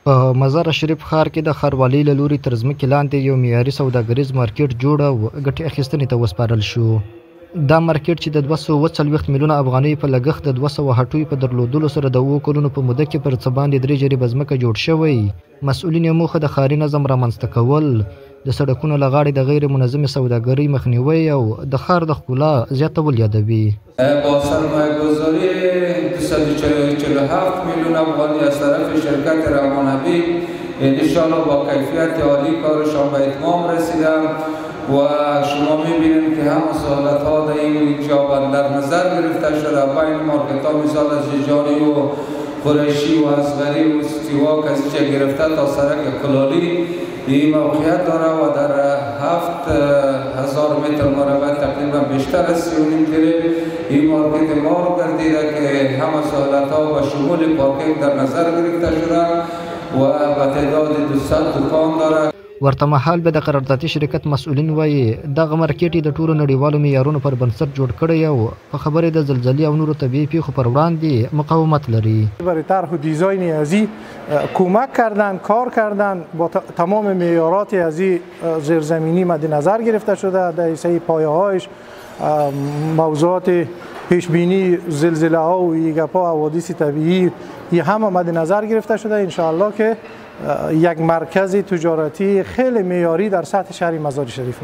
په مزار شریف ښار کې د ښاروالۍ له لوري تر ځمکې لاندې یو معیاري سوداګریز مارکیټ جوړ او ګټې اخیستنې ته وسپارل شو. دا مارکیټ چې د 240 میلیونه افغانۍ په لګښت د 200 هټیو په درلودلو سره د 7 کلونو په موده کې پر څه باندې 3 جریبه ځمکه جوړ شوی. مسؤلین یې موخه د ښاري نظم رامنځته کول، د سړکونو له غاړې د غیر منظمې سوداګرۍ مخنیوی او د ښار د ښکلا زیاتول یادوي. با سرمایه‌گذاری 247 میلیون افغانی از طرف شرکت روانبی انشاءالله با کیفیت عالی کارشان به اتمام رسیدن و شما میبینید که هم سهولت ها در اینجا در نظر گرفته شده. بین مارکت ها مثال از جیجانی و قریشی و اصغری و استیواک از اینجا گرفته تا سرک کلالی این موقعیت داره و در 7000 متر مربع تقریبا بیشتر از 3.5 گرفت. این مارکت ما رو گردیده که همه سهولت ها و شمول پارکینگ در نظر گرفته شده و به تعداد 200 دکان داره. ورته مهال به د قراردادي شرکت مسؤلین وایي دغه مارکیټ د ټولو نړیوالو معیارونو پر بنسټ جوړ کړی او په خبرې د زلزلې او نورو طبیعي پیښو پر وړاندې مقاومت لري. برای طرح و دیزاین ازی کمک کردن، کار کردن، با تمام معیارات ازی زیرزمینی مد نظر گرفته شده. در حیث پایه‌هایش موضوعات پیشبینی زلزله ها و یگپا حوادث طبیعی همه مد نظر گرفته شده. انشاءالله که یک مرکز تجارتی خیلی معیاری در سطح شهر مزار شریف.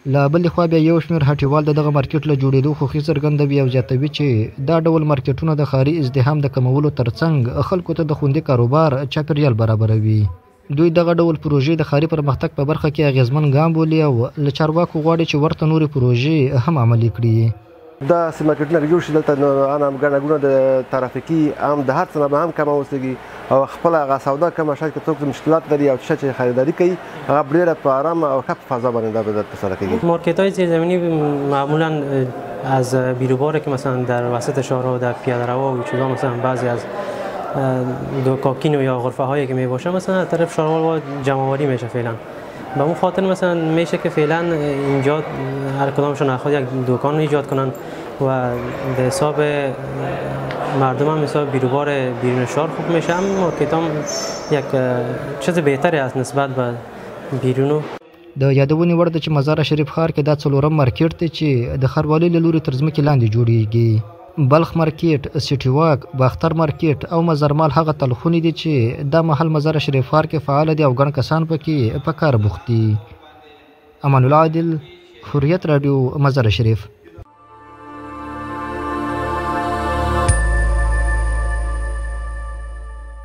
له بلې خوا بیا یو شمېر هټیوال د دغه مارکیټ له جوړېدو خوښي څرګندوي او زیاتوي چې دا ډول مارکیټونه د ښاري ازدحام د کمولو ترڅنګ خلکو ته د خوندي کاروبار چاپیریال برابروي. دوی دغه ډول پروژې د ښاري پرمختګ په برخه کې اغیزمن ګام بولي او له چارواکو غواړي چې ورته نورې پروژې هم عملي کړي. دا مارکیټونه جوړ شي دلته هم ګڼه ګوڼه د ترافیکي هم د هر څه نه هم کمه اوسېږي او خپل هغه سودا کمه شاید که څوک مشکلات لري او چې خریداري کوي هغه ډېره په ارامه او ښه فضا باندې دا به ترسره کېږي. مارکت‌های زیرزمینی معمولا از بیروباره که مثلا در وسط شهرها و در پیاده‌رو و چیزا مثلا بعضی از دوکاکین یا غرفه هایی که میباشه مثلا از طرف شهروال جمع‌آوری میشه فعلا. به اون خاطر مثلا میشه که فعلا اینجا هر کدامشون خود یک دکان ایجاد کنن و به حساب مردم هم حساب بیروبار بیرون شهر خوب میشه. هم مارکت هم یک چیز بهتری است نسبت به بیرونو. د یادونې وړ ده چې مزار شریف ښار کې دا 4م مارکیټ دی چې د ښاروالۍ له لوري تر ځمکې لاندې جوړیږي. بلخ مارکیټ، سیټي واک، باختر مارکیټ او مزارمال هغه تلخونې دي چې دا مهال مزار شریف ښار کې فعال دي او ګڼ کسان پکې په کار بوخت دي. امان الله عادل، حریت رادیو، مزار شریف.